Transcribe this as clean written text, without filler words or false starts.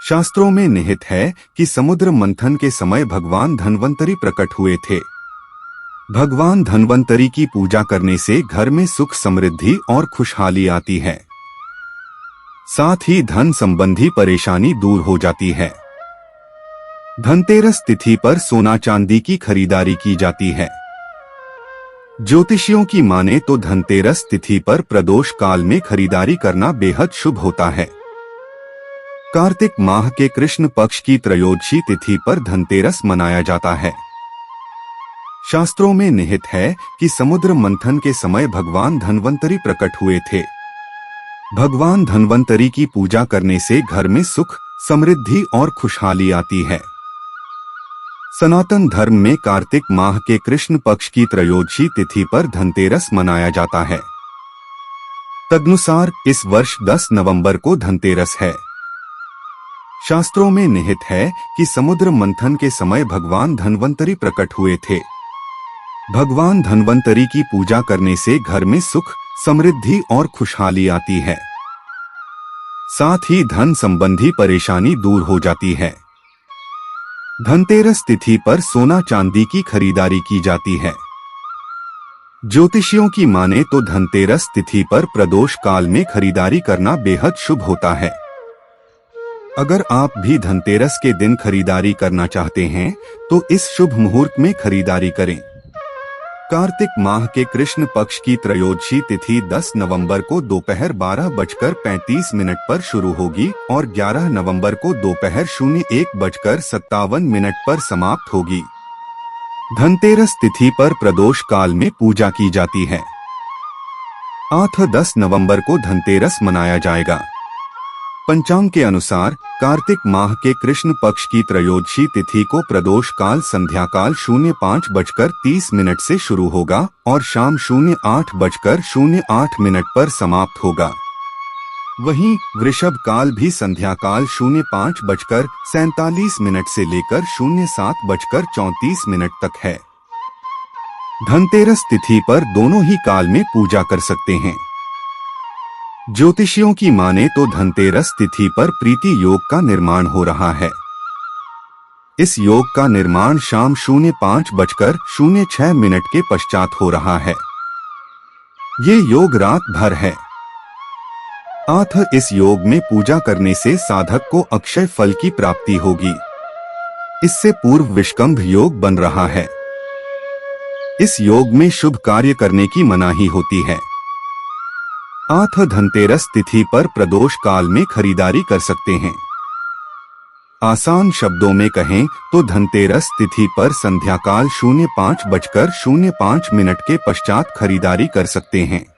शास्त्रों में निहित है कि समुद्र मंथन के समय भगवान धन्वंतरी प्रकट हुए थे। भगवान धन्वंतरी की पूजा करने से घर में सुख समृद्धि और खुशहाली आती है। साथ ही धन संबंधी परेशानी दूर हो जाती है। धनतेरस तिथि पर सोना चांदी की खरीदारी की जाती है। ज्योतिषियों की माने तो धनतेरस तिथि पर प्रदोष काल में खरीदारी करना बेहद शुभ होता है। कार्तिक माह के कृष्ण पक्ष की त्रयोदशी तिथि पर धनतेरस मनाया जाता है। शास्त्रों में निहित है कि समुद्र मंथन के समय भगवान धन्वंतरी प्रकट हुए थे। भगवान धन्वंतरी की पूजा करने से घर में सुख समृद्धि और खुशहाली आती है। सनातन धर्म में कार्तिक माह के कृष्ण पक्ष की त्रयोदशी तिथि पर धनतेरस मनाया जाता है। तदनुसार इस वर्ष 10 नवंबर को धनतेरस है। शास्त्रों में निहित है कि समुद्र मंथन के समय भगवान धन्वंतरी प्रकट हुए थे। भगवान धन्वंतरी की पूजा करने से घर में सुख समृद्धि और खुशहाली आती है। साथ ही धन संबंधी परेशानी दूर हो जाती है। धनतेरस तिथि पर सोना चांदी की खरीदारी की जाती है। ज्योतिषियों की माने तो धनतेरस तिथि पर प्रदोष काल में खरीदारी करना बेहद शुभ होता है। अगर आप भी धनतेरस के दिन खरीदारी करना चाहते हैं तो इस शुभ मुहूर्त में खरीदारी करें। कार्तिक माह के कृष्ण पक्ष की त्रयोदशी तिथि 10 नवंबर को दोपहर 12:35 पर शुरू होगी और 11 नवंबर को दोपहर 01:57 पर समाप्त होगी। धनतेरस तिथि पर प्रदोष काल में पूजा की जाती है। 8-10 नवंबर को धनतेरस मनाया जाएगा। पंचांग के अनुसार कार्तिक माह के कृष्ण पक्ष की त्रयोदशी तिथि को प्रदोष काल संध्या काल 05:30 से शुरू होगा और शाम 08:08 पर समाप्त होगा। वहीं वृषभ काल भी संध्या काल 05:47 से लेकर 07:34 तक है। धनतेरस तिथि पर दोनों ही काल में पूजा कर सकते हैं। ज्योतिषियों की माने तो धनतेरस तिथि पर प्रीति योग का निर्माण हो रहा है। इस योग का निर्माण शाम 05:06 के पश्चात हो रहा है। ये योग रात भर है। इस योग में पूजा करने से साधक को अक्षय फल की प्राप्ति होगी। इससे पूर्व विष्कंभ योग बन रहा है। इस योग में शुभ कार्य करने की मनाही होती है। धनतेरस तिथि पर प्रदोष काल में खरीदारी कर सकते हैं। आसान शब्दों में कहें तो धनतेरस तिथि पर संध्या काल 05:05 के पश्चात खरीदारी कर सकते हैं।